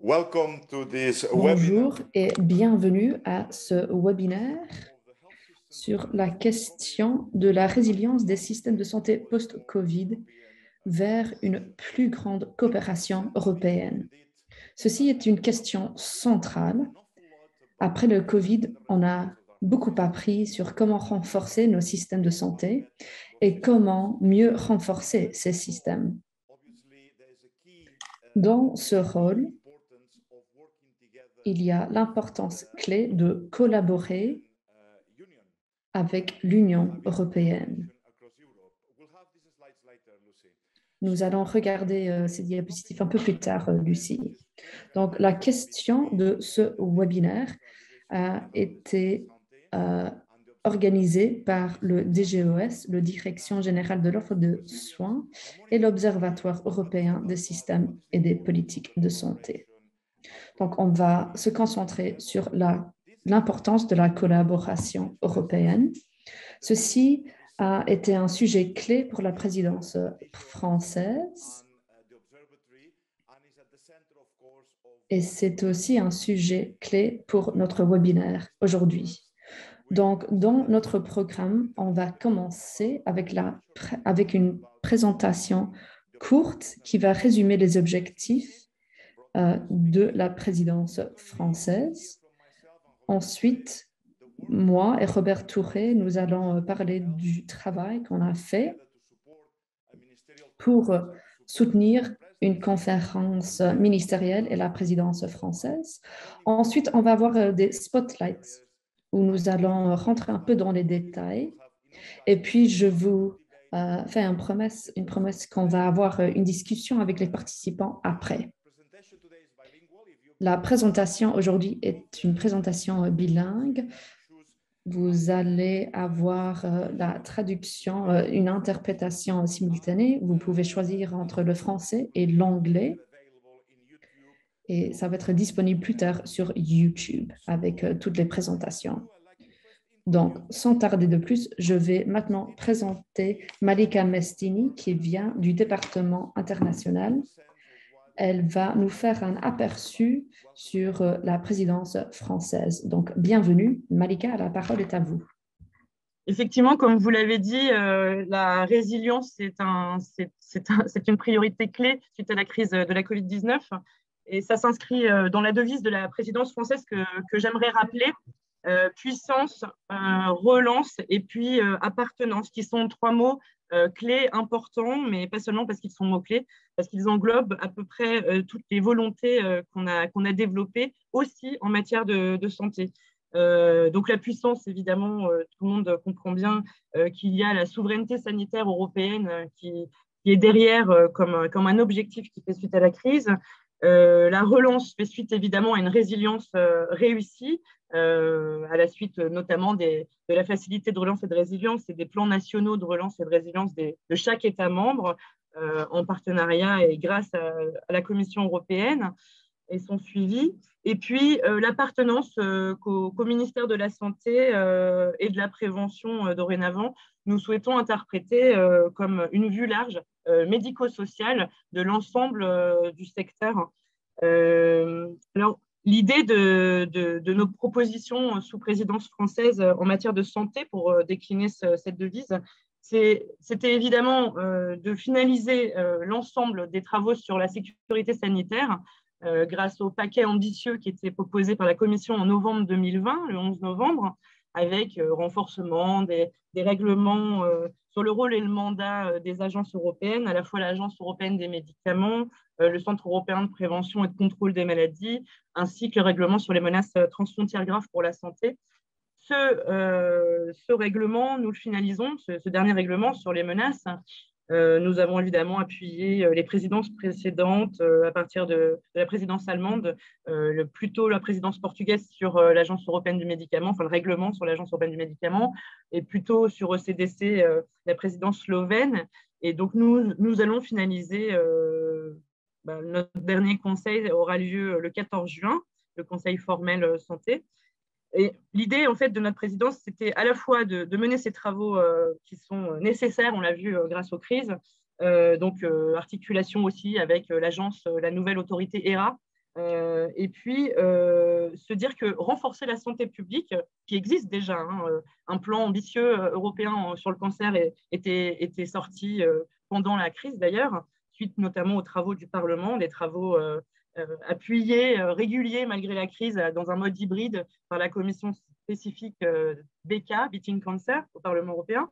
Welcome to this Bonjour webinar et bienvenue à ce webinaire sur la question de la résilience des systèmes de santé post-Covid vers une plus grande coopération européenne. Ceci est une question centrale. Après le Covid, on a beaucoup appris sur comment renforcer nos systèmes de santé et comment mieux renforcer ces systèmes. Dans ce rôle, il y a l'importance clé de collaborer avec l'Union européenne. Nous allons regarder ces diapositives un peu plus tard, Lucie. Donc, la question de ce webinaire a été organisée par le DGOS, la Direction générale de l'offre de soins, et l'Observatoire européen des systèmes et des politiques de santé. Donc, on va se concentrer sur l'importance de la collaboration européenne. Ceci a été un sujet clé pour la présidence française et c'est aussi un sujet clé pour notre webinaire aujourd'hui. Donc, dans notre programme, on va commencer avec une présentation courte qui va résumer les objectifs de la présidence française. Ensuite, moi et Robert Touré, nous allons parler du travail qu'on a fait pour soutenir une conférence ministérielle et la présidence française. Ensuite, on va avoir des spotlights où nous allons rentrer un peu dans les détails. Et puis, je vous fais une promesse qu'on va avoir une discussion avec les participants après. La présentation aujourd'hui est une présentation bilingue. Vous allez avoir la traduction, une interprétation simultanée. Vous pouvez choisir entre le français et l'anglais. Et ça va être disponible plus tard sur YouTube avec toutes les présentations. Donc, sans tarder de plus, je vais maintenant présenter Malika Mestini qui vient du département international. Elle va nous faire un aperçu sur la présidence française. Donc, bienvenue. Malika, la parole est à vous. Effectivement, comme vous l'avez dit, la résilience, c'est une priorité clé suite à la crise de la Covid-19. Et ça s'inscrit dans la devise de la présidence française que j'aimerais rappeler. Puissance, relance et puis appartenance, qui sont trois mots clés importants, mais pas seulement parce qu'ils sont mots-clés, parce qu'ils englobent à peu près toutes les volontés qu'on a développées aussi en matière de santé. Donc la puissance, évidemment, tout le monde comprend bien qu'il y a la souveraineté sanitaire européenne qui est derrière comme un objectif qui fait suite à la crise. La relance fait suite évidemment à une résilience réussie, à la suite notamment de la facilité de relance et de résilience et des plans nationaux de relance et de résilience de chaque État membre en partenariat et grâce à la Commission européenne et son suivi. Et puis l'appartenance qu'au ministère de la Santé et de la Prévention dorénavant, nous souhaitons interpréter comme une vue large médico-sociale de l'ensemble du secteur. Alors, l'idée de nos propositions sous présidence française en matière de santé pour décliner cette devise, c'était évidemment de finaliser l'ensemble des travaux sur la sécurité sanitaire grâce au paquet ambitieux qui était proposé par la Commission en novembre 2020, le 11 novembre, avec renforcement des règlements sur le rôle et le mandat des agences européennes, à la fois l'Agence européenne des médicaments, le Centre européen de prévention et de contrôle des maladies, ainsi que le règlement sur les menaces transfrontières graves pour la santé. Ce règlement, nous le finalisons, ce dernier règlement sur les menaces. Nous avons évidemment appuyé les présidences précédentes à partir de la présidence allemande, plutôt la présidence portugaise sur l'Agence européenne du médicament, enfin le règlement sur l'Agence européenne du médicament, et plutôt sur ECDC, la présidence slovène. Et donc nous allons finaliser, notre dernier conseil aura lieu le 14 juin, le conseil formel santé. Et l'idée, en fait, de notre présidence, c'était à la fois de mener ces travaux qui sont nécessaires, on l'a vu grâce aux crises, donc articulation aussi avec l'agence, la nouvelle autorité HERA, Et puis, se dire que renforcer la santé publique, qui existe déjà, hein, un plan ambitieux européen sur le cancer était sorti pendant la crise d'ailleurs, suite notamment aux travaux du Parlement, des travaux appuyés, réguliers malgré la crise, dans un mode hybride par la commission spécifique BK, Beating Cancer, au Parlement européen.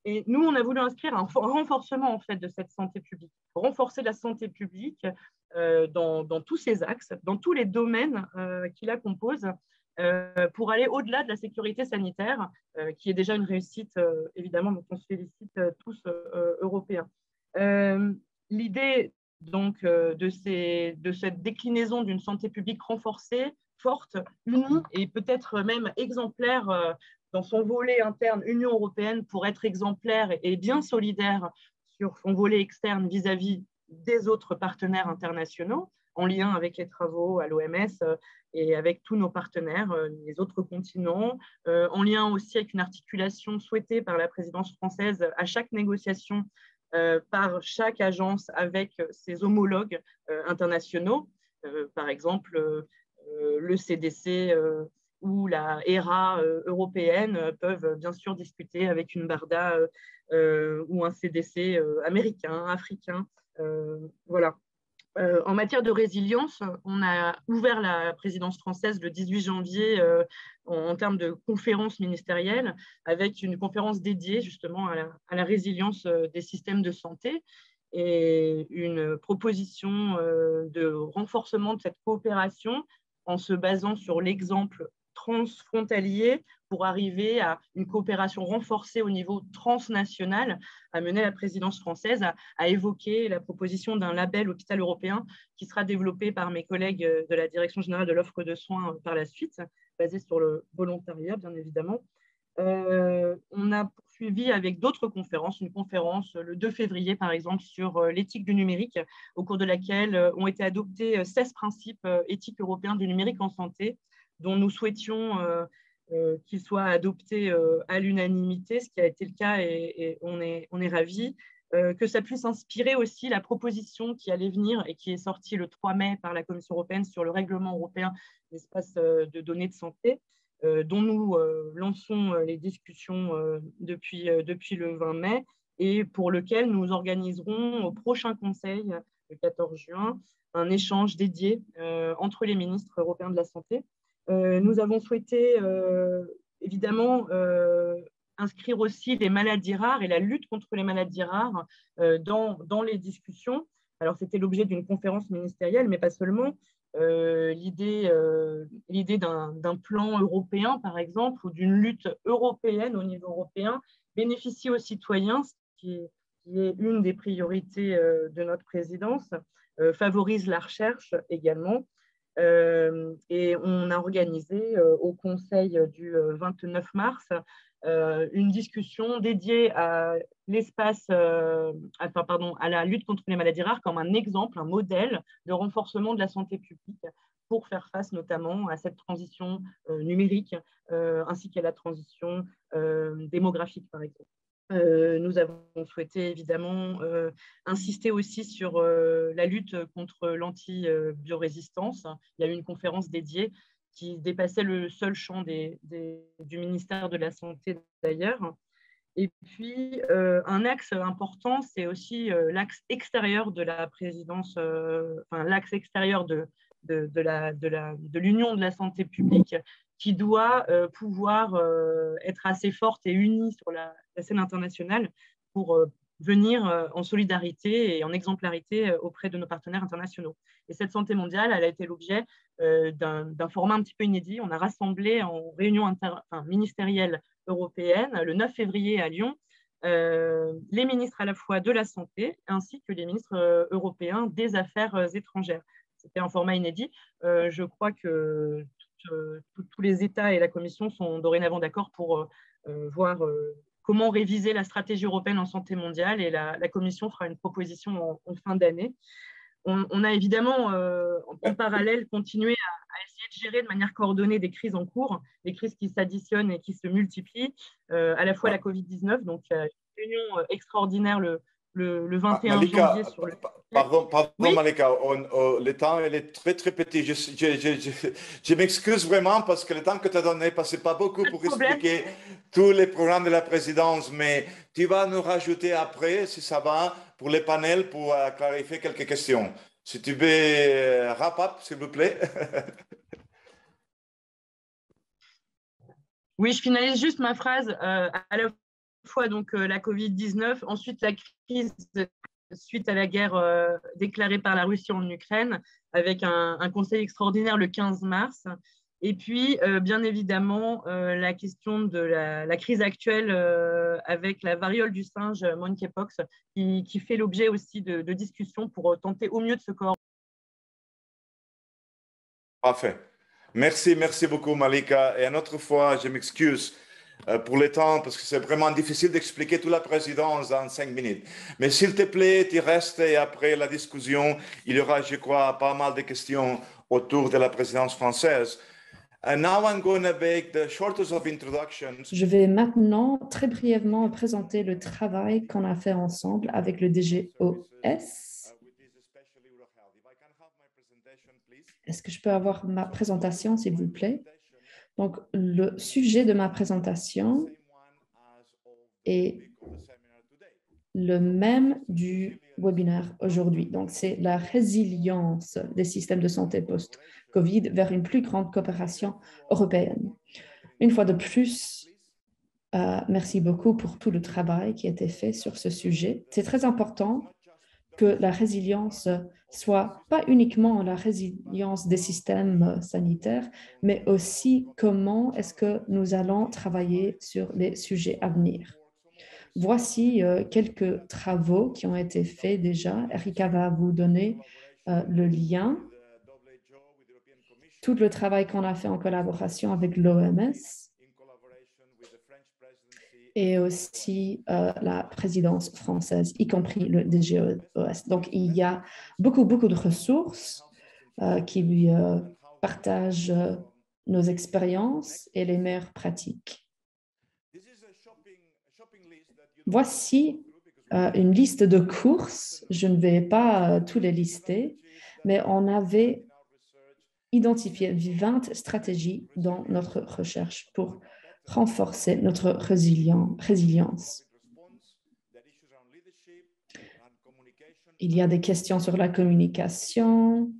Et nous, on a voulu inscrire un renforcement en fait, de cette santé publique, renforcer la santé publique dans tous ses axes, dans tous les domaines qui la composent, pour aller au-delà de la sécurité sanitaire, qui est déjà une réussite, évidemment, dont on se félicite tous européens. L'idée donc de cette déclinaison d'une santé publique renforcée, forte, unie et peut-être même exemplaire dans son volet interne Union européenne pour être exemplaire et bien solidaire sur son volet externe vis-à-vis des autres partenaires internationaux, en lien avec les travaux à l'OMS et avec tous nos partenaires, les autres continents, en lien aussi avec une articulation souhaitée par la présidence française à chaque négociation par chaque agence avec ses homologues internationaux, par exemple le CDC ou la HERA européenne peuvent bien sûr discuter avec une BARDA ou un CDC américain, africain. Voilà. En matière de résilience, on a ouvert la présidence française le 18 janvier en termes de conférence ministérielle, avec une conférence dédiée justement à la résilience des systèmes de santé et une proposition de renforcement de cette coopération en se basant sur l'exemple transfrontalier pour arriver à une coopération renforcée au niveau transnational, a mené la présidence française à évoquer la proposition d'un label hôpital européen qui sera développé par mes collègues de la Direction générale de l'offre de soins par la suite, basé sur le volontariat, bien évidemment. On a poursuivi avec d'autres conférences, une conférence le 2 février, par exemple, sur l'éthique du numérique, au cours de laquelle ont été adoptés 16 principes éthiques européens du numérique en santé, dont nous souhaitions qu'ils soient adoptés à l'unanimité, ce qui a été le cas et on est ravis. Que ça puisse inspirer aussi la proposition qui allait venir et qui est sortie le 3 mai par la Commission européenne sur le règlement européen d'espace de données de santé, dont nous lançons les discussions depuis le 20 mai et pour lequel nous organiserons au prochain Conseil, le 14 juin, un échange dédié entre les ministres européens de la santé. Nous avons souhaité évidemment inscrire aussi les maladies rares et la lutte contre les maladies rares dans les discussions. Alors, c'était l'objet d'une conférence ministérielle, mais pas seulement. L'idée d'un plan européen, par exemple, ou d'une lutte européenne au niveau européen, bénéficie aux citoyens, ce qui est une des priorités de notre présidence, favorise la recherche également. Et on a organisé au Conseil du 29 mars une discussion dédiée à l'espace, à la lutte contre les maladies rares comme un exemple, un modèle de renforcement de la santé publique pour faire face notamment à cette transition numérique ainsi qu'à la transition démographique, par exemple. Nous avons souhaité évidemment insister aussi sur la lutte contre l'antibiorésistance. Il y a eu une conférence dédiée qui dépassait le seul champ du ministère de la Santé d'ailleurs. Et puis, un axe important, c'est aussi l'axe extérieur de la présidence, l'axe extérieur de l'Union de la santé publique, qui doit pouvoir être assez forte et unie sur la scène internationale pour venir en solidarité et en exemplarité auprès de nos partenaires internationaux. Et cette santé mondiale, elle a été l'objet d'un format un petit peu inédit. On a rassemblé en réunion ministérielle européenne le 9 février à Lyon les ministres à la fois de la santé ainsi que les ministres européens des affaires étrangères. C'était un format inédit. Je crois que tous les États et la Commission sont dorénavant d'accord pour voir comment réviser la stratégie européenne en santé mondiale et la Commission fera une proposition en fin d'année. On a évidemment en parallèle continué à essayer de gérer de manière coordonnée des crises en cours, des crises qui s'additionnent et qui se multiplient, à la fois la Covid-19, donc une réunion extraordinaire le le 21 Malika, janvier sur le... pardon, Oui, Malika, le temps il est très très petit. Je m'excuse vraiment parce que le temps que tu as donné, passait pas beaucoup pas de pour problème. expliquer tous les programmes de la présidence, mais tu vas nous rajouter après, si ça va, pour les panels, pour clarifier quelques questions. Si tu veux wrap up, s'il vous plaît. Oui, je finalise juste ma phrase. À la fois donc la Covid-19, ensuite la crise suite à la guerre déclarée par la Russie en Ukraine, avec un conseil extraordinaire le 15 mars. Et puis, bien évidemment, la question de la crise actuelle avec la variole du singe monkeypox, qui fait l'objet aussi de discussions pour tenter au mieux de se coordonner. Parfait. Merci beaucoup, Malika. Et une autre fois, je m'excuse pour le temps parce que c'est vraiment difficile d'expliquer toute la présidence en 5 minutes. Mais s'il te plaît, tu restes et après la discussion, il y aura, je crois, pas mal de questions autour de la présidence française. And now I'm going to make the shortest of introductions. Je vais maintenant très brièvement présenter le travail qu'on a fait ensemble avec le DGOS. Est-ce que je peux avoir ma présentation, s'il vous plaît? Donc, le sujet de ma présentation est le même du webinaire aujourd'hui. Donc, c'est la résilience des systèmes de santé post-COVID vers une plus grande coopération européenne. Une fois de plus, merci beaucoup pour tout le travail qui a été fait sur ce sujet. C'est très important que la résilience soit pas uniquement la résilience des systèmes sanitaires, mais aussi comment est-ce que nous allons travailler sur les sujets à venir. Voici quelques travaux qui ont été faits déjà. Erika va vous donner le lien. Tout le travail qu'on a fait en collaboration avec l'OMS et aussi la présidence française, y compris le DGOS. Donc, il y a beaucoup de ressources qui partagent nos expériences et les meilleures pratiques. Voici une liste de courses. Je ne vais pas tous les lister, mais on avait identifié 20 stratégies dans notre recherche pour renforcer notre résilience. Il y a des questions sur la communication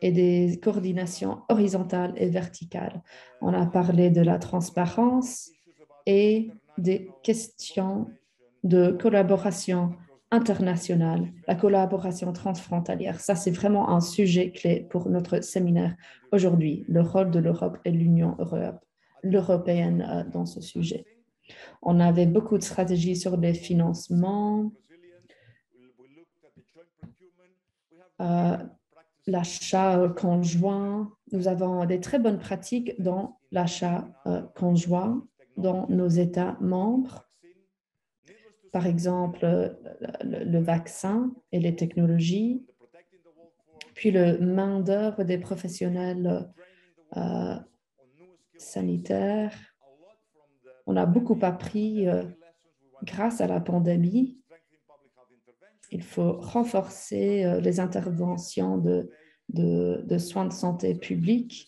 et des coordinations horizontales et verticales. On a parlé de la transparence et des questions de collaboration internationale, la collaboration transfrontalière. Ça, c'est vraiment un sujet clé pour notre séminaire aujourd'hui, le rôle de l'Europe et l'Union européenne dans ce sujet. On avait beaucoup de stratégies sur les financements, l'achat conjoint. Nous avons des très bonnes pratiques dans l'achat conjoint dans nos États membres. Par exemple, le vaccin et les technologies, puis le main-d'œuvre des professionnels sanitaires. On a beaucoup appris grâce à la pandémie. Il faut renforcer les interventions de soins de santé publics.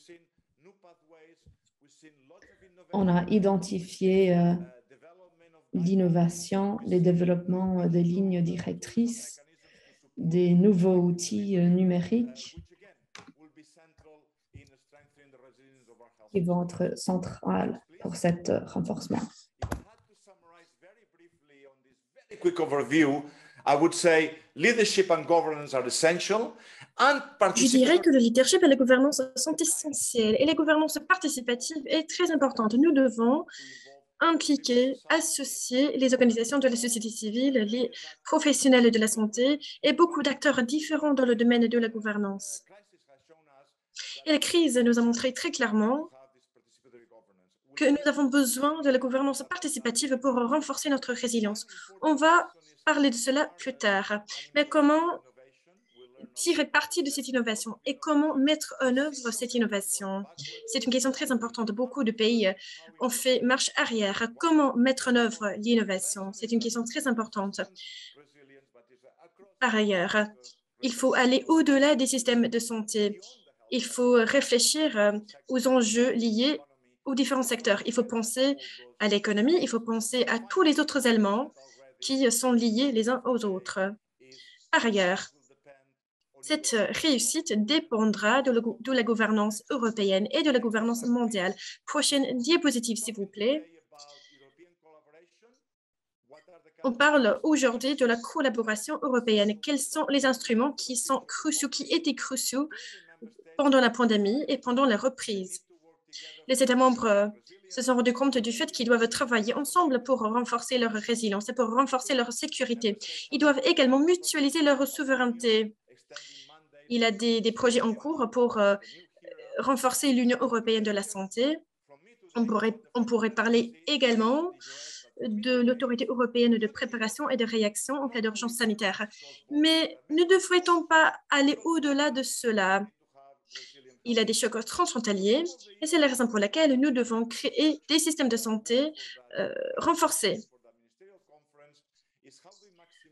On a identifié l'innovation, les développements des lignes directrices, des nouveaux outils numériques qui vont être centrales pour cet renforcement. Quick overview, I would say leadership and governance are essential. Je dirais que le leadership et la gouvernance sont essentiels et la gouvernance participative est très importante. Nous devons impliquer, associer les organisations de la société civile, les professionnels de la santé et beaucoup d'acteurs différents dans le domaine de la gouvernance. Et la crise nous a montré très clairement que nous avons besoin de la gouvernance participative pour renforcer notre résilience. On va parler de cela plus tard. Mais comment tirer parti de cette innovation et comment mettre en œuvre cette innovation? C'est une question très importante. Beaucoup de pays ont fait marche arrière. Comment mettre en œuvre l'innovation? C'est une question très importante. Par ailleurs, il faut aller au-delà des systèmes de santé. Il faut réfléchir aux enjeux liés aux différents secteurs. Il faut penser à l'économie, il faut penser à tous les autres éléments qui sont liés les uns aux autres. Par ailleurs, cette réussite dépendra de la gouvernance européenne et de la gouvernance mondiale. Prochaine diapositive, s'il vous plaît. On parle aujourd'hui de la collaboration européenne. Quels sont les instruments qui sont cruciaux, qui étaient cruciaux pendant la pandémie et pendant la reprise? Les États membres se sont rendus compte du fait qu'ils doivent travailler ensemble pour renforcer leur résilience et pour renforcer leur sécurité. Ils doivent également mutualiser leur souveraineté. Il y a des projets en cours pour renforcer l'Union européenne de la santé. On pourrait parler également de l'Autorité européenne de préparation et de réaction en cas d'urgence sanitaire. Mais ne devrait-on pas aller au-delà de cela? Il y a des chocs transfrontaliers et c'est la raison pour laquelle nous devons créer des systèmes de santé renforcés.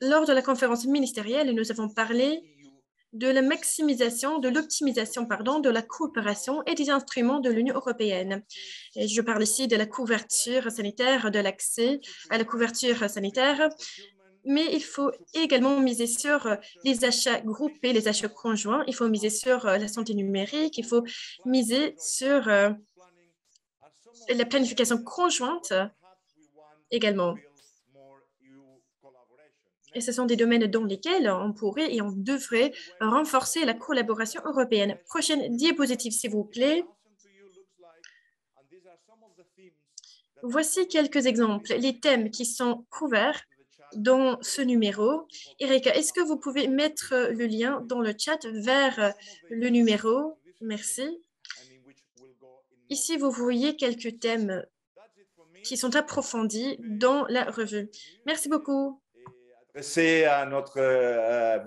Lors de la conférence ministérielle, nous avons parlé de la maximisation, de l'optimisation, de la coopération et des instruments de l'Union européenne. Et je parle ici de la couverture sanitaire, de l'accès à la couverture sanitaire, mais il faut également miser sur les achats groupés, les achats conjoints. Il faut miser sur la santé numérique, il faut miser sur la planification conjointe également. Et ce sont des domaines dans lesquels on pourrait et on devrait renforcer la collaboration européenne. Prochaine diapositive, s'il vous plaît. Voici quelques exemples, les thèmes qui sont couverts dans ce numéro. Erika, est-ce que vous pouvez mettre le lien dans le chat vers le numéro? Merci. Ici, vous voyez quelques thèmes qui sont approfondis dans la revue. Merci beaucoup. C'est à notre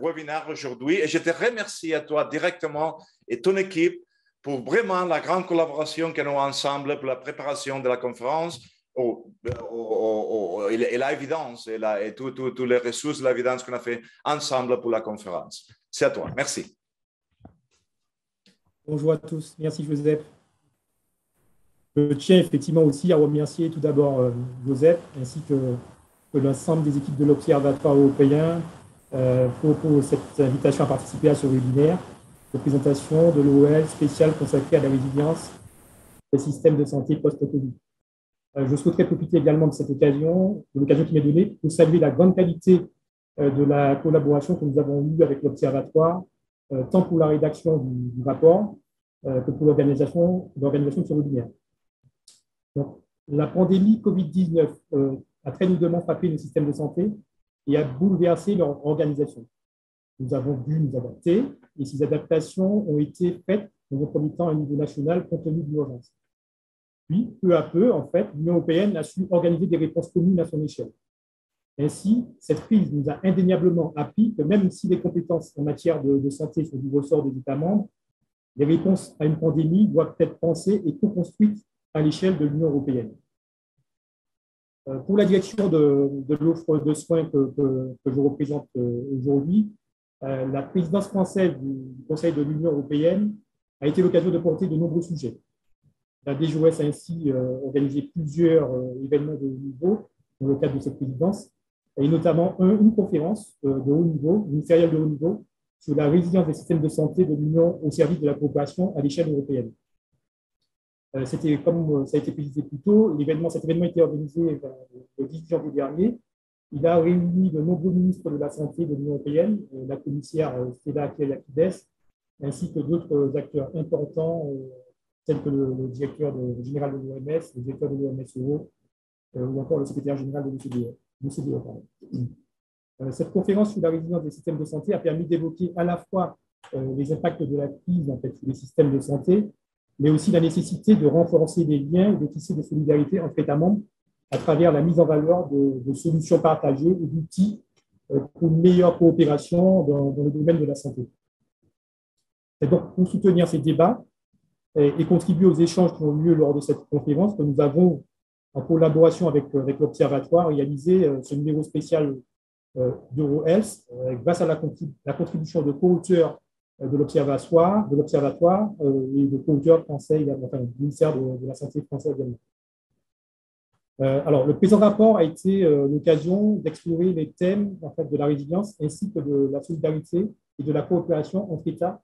webinaire aujourd'hui et je te remercie à toi directement et ton équipe pour vraiment la grande collaboration que nous avons ensemble pour la préparation de la conférence et l'évidence et toutes les ressources de l'évidence qu'on a fait ensemble pour la conférence. C'est à toi. Merci. Bonjour à tous. Merci, Joseph. Je tiens effectivement aussi à remercier tout d'abord Joseph ainsi que l'ensemble des équipes de l'Observatoire européen pour cette invitation à participer à ce webinaire de présentation de l'OL spéciale consacrée à la résilience des systèmes de santé post-Covid. Je souhaiterais profiter également de cette occasion, de l'occasion qui m'est donnée, pour saluer la grande qualité de la collaboration que nous avons eue avec l'Observatoire, tant pour la rédaction du rapport que pour l'organisation de ce webinaire. Donc, la pandémie Covid-19 a très lourdement frappé nos systèmes de santé et a bouleversé leur organisation. Nous avons dû nous adapter et ces adaptations ont été faites dans un premier temps à un niveau national compte tenu de l'urgence. Puis, peu à peu, en fait, l'Union européenne a su organiser des réponses communes à son échelle. Ainsi, cette crise nous a indéniablement appris que même si les compétences en matière de santé sont du ressort des États membres, les réponses à une pandémie doivent être pensées et co-construites à l'échelle de l'Union européenne. Pour la direction de l'offre de soins que je représente aujourd'hui, la présidence française du Conseil de l'Union européenne a été l'occasion de porter de nombreux sujets. La DGOS a ainsi organisé plusieurs événements de haut niveau dans le cadre de cette présidence, et notamment une conférence de haut niveau, ministérielle de haut niveau, sur la résilience des systèmes de santé de l'Union au service de la coopération à l'échelle européenne. C'était, comme ça a été précisé plus tôt, cet événement a été organisé le 10 janvier dernier. Il a réuni de nombreux ministres de la Santé de l'Union européenne, la commissaire Stella Kyriakides, ainsi que d'autres acteurs importants, tels que le directeur général de l'OMS, le directeur de l'OMSO, ou encore le secrétaire général de l'OCDE. Cette conférence sur la résilience des systèmes de santé a permis d'évoquer à la fois les impacts de la crise sur les systèmes de santé, mais aussi la nécessité de renforcer les liens et de tisser des solidarités entre États membres à travers la mise en valeur de solutions partagées et d'outils pour une meilleure coopération dans le domaine de la santé. Et donc, pour soutenir ces débats et contribuer aux échanges qui ont lieu lors de cette conférence, que nous avons, en collaboration avec l'Observatoire, réalisé ce numéro spécial d'EuroHealth grâce à la contribution de co-auteurs de l'Observatoire et de co-auteurs français, enfin, du ministère de la Santé français également. Alors, le présent rapport a été l'occasion d'explorer les thèmes en fait, de la résilience ainsi que de la solidarité et de la coopération entre États.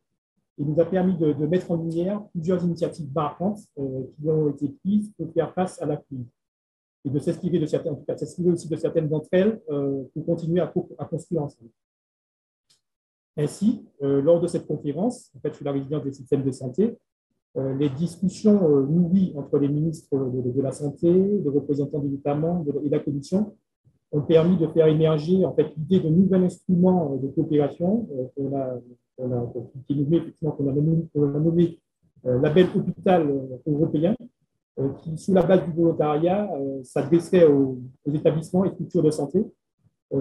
Il nous a permis de mettre en lumière plusieurs initiatives marquantes qui ont été prises pour faire face à la crise et de s'inspirer de certaines, en tout cas, s'inspirer aussi de certaines d'entre elles pour continuer à construire ensemble. Ainsi, lors de cette conférence, en fait, sur la résilience des systèmes de santé, les discussions nourries entre les ministres de la Santé, les représentants des États membres et la Commission ont permis de faire émerger en fait, l'idée de nouveaux instruments de coopération qui est nommé, effectivement, qu'on a nommé label hôpital européen, qui, sous la base du volontariat, s'adresserait aux établissements et structures de santé,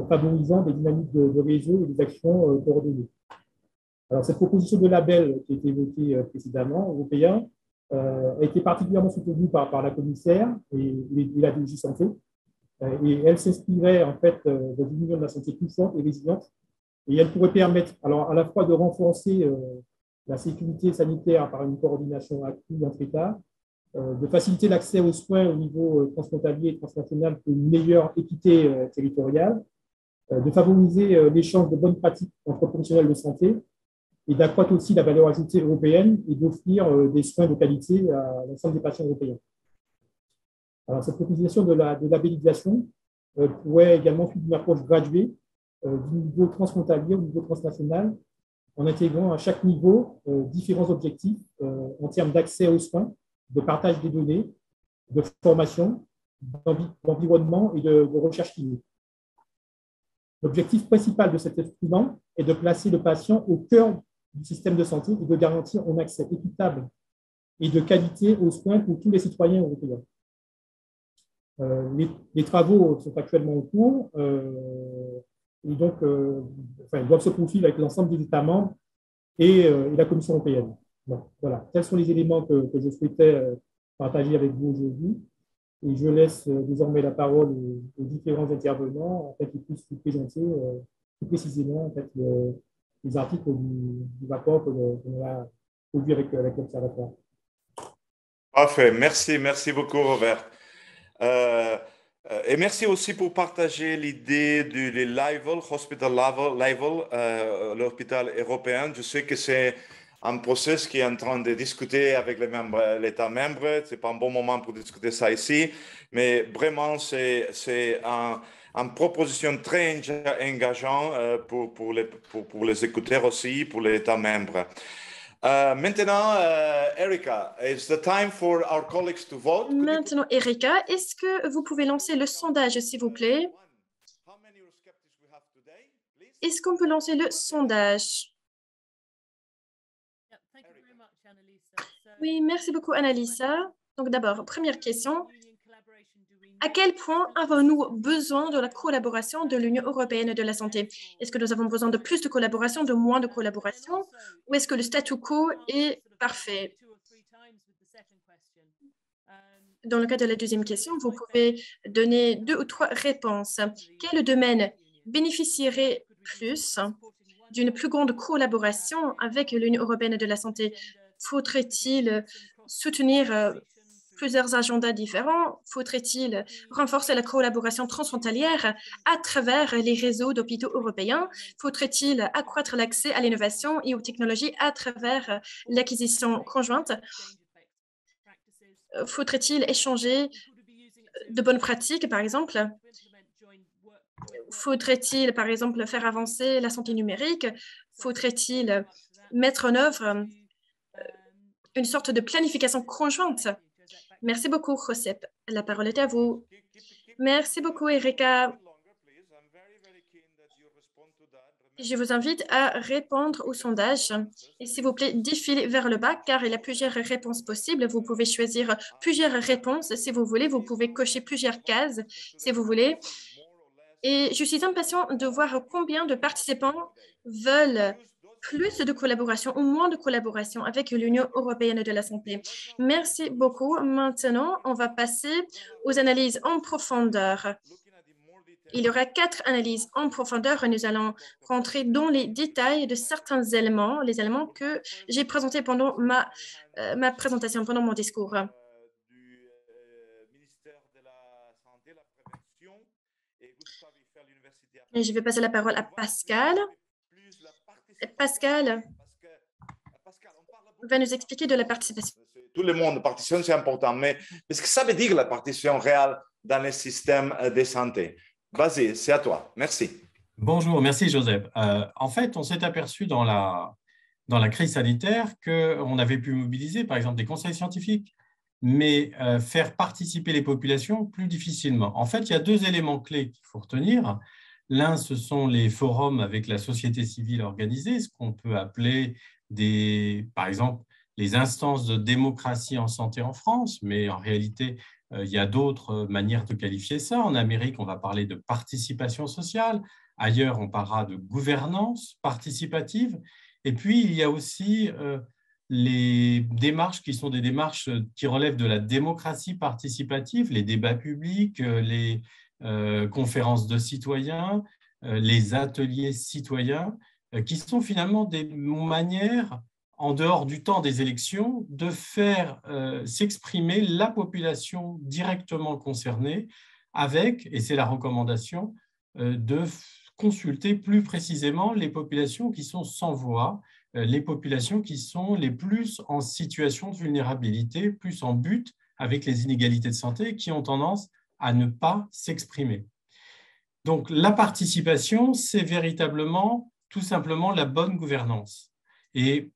favorisant des dynamiques de réseau et des actions coordonnées. Alors, cette proposition de label qui a été évoquée précédemment, européen, a été particulièrement soutenue par la commissaire et la DG Santé. Et elle s'inspirait en fait dans une union de la santé plus forte et résiliente. Et elle pourrait permettre alors, à la fois de renforcer la sécurité sanitaire par une coordination accrue entre États, de faciliter l'accès aux soins au niveau transfrontalier et transnational pour une meilleure équité territoriale, de favoriser l'échange de bonnes pratiques entre professionnels de santé et d'accroître aussi la valeur ajoutée européenne et d'offrir des soins de qualité à l'ensemble des patients européens. Alors, cette proposition de labellisation pourrait également suivre une approche graduée du niveau transfrontalier au niveau transnational, en intégrant à chaque niveau différents objectifs en termes d'accès aux soins, de partage des données, de formation, d'environnement et de recherche clinique. L'objectif principal de cet instrument est de placer le patient au cœur du système de santé et de garantir un accès équitable et de qualité aux soins pour tous les citoyens européens. Les travaux sont actuellement en cours et donc ils doivent se poursuivre avec l'ensemble des États membres et la Commission européenne. Bon, voilà, tels sont les éléments que je souhaitais partager avec vous aujourd'hui. Et je laisse désormais la parole aux différents intervenants afin qu'ils puissent vous présenter plus précisément en fait, les articles du rapport qu'on a produit avec l'Observatoire. Parfait, merci beaucoup Robert. Et merci aussi pour partager l'idée du level, hospital level, l'hôpital européen. Je sais que c'est un process qui est en train de discuter avec l'État membre. Ce n'est pas un bon moment pour discuter ça ici, mais vraiment, c'est une proposition très engageante pour les écouteurs aussi, pour les États membres. Maintenant, Erika, is the time for our colleagues to vote? Maintenant, Erika, est-ce que vous pouvez lancer le sondage, s'il vous plaît? Est-ce qu'on peut lancer le sondage? Oui, merci beaucoup, Annalisa. Donc d'abord, première question. À quel point avons-nous besoin de la collaboration de l'Union européenne de la santé? Est-ce que nous avons besoin de plus de collaboration, de moins de collaboration? Ou est-ce que le statu quo est parfait? Dans le cas de la deuxième question, vous pouvez donner 2 ou 3 réponses. Quel domaine bénéficierait plus d'une plus grande collaboration avec l'Union européenne de la santé? Faudrait-il soutenir plusieurs agendas différents? Faudrait-il renforcer la collaboration transfrontalière à travers les réseaux d'hôpitaux européens? Faudrait-il accroître l'accès à l'innovation et aux technologies à travers l'acquisition conjointe? Faudrait-il échanger de bonnes pratiques, par exemple? Faudrait-il, par exemple, faire avancer la santé numérique? Faudrait-il mettre en œuvre une sorte de planification conjointe? Merci beaucoup, Josep. La parole est à vous. Merci beaucoup, Erika. Je vous invite à répondre au sondage. Et s'il vous plaît, défilez vers le bas car il y a plusieurs réponses possibles. Vous pouvez choisir plusieurs réponses si vous voulez. Vous pouvez cocher plusieurs cases si vous voulez. Et je suis impatient de voir combien de participants veulent plus de collaboration ou moins de collaboration avec l'Union européenne de la santé. Merci beaucoup. Maintenant, on va passer aux analyses en profondeur. Il y aura 4 analyses en profondeur et nous allons rentrer dans les détails de certains éléments, les éléments que j'ai présentés pendant ma présentation, pendant mon discours. Et je vais passer la parole à Pascal. Pascal va nous expliquer de la participation. Tout le monde participe, c'est important, mais qu'est-ce que ça veut dire la participation réelle dans le système de santé? Vas-y, c'est à toi. Merci. Bonjour, merci Joseph. En fait, on s'est aperçu dans la crise sanitaire qu'on avait pu mobiliser, par exemple, des conseils scientifiques, mais faire participer les populations plus difficilement. En fait, il y a 2 éléments clés qu'il faut retenir. L'un, ce sont les forums avec la société civile organisée, ce qu'on peut appeler par exemple, les instances de démocratie en santé en France, mais en réalité, il y a d'autres manières de qualifier ça. En Amérique, on va parler de participation sociale. Ailleurs, on parlera de gouvernance participative. Et puis, il y a aussi les démarches qui sont des démarches qui relèvent de la démocratie participative, les débats publics, les conférences de citoyens, les ateliers citoyens, qui sont finalement des manières, en dehors du temps des élections, de faire s'exprimer la population directement concernée avec, et c'est la recommandation, de consulter plus précisément les populations qui sont sans voix, les populations qui sont les plus en situation de vulnérabilité, plus en but avec les inégalités de santé, qui ont tendance à ne pas s'exprimer. Donc, la participation, c'est véritablement, tout simplement, la bonne gouvernance. Et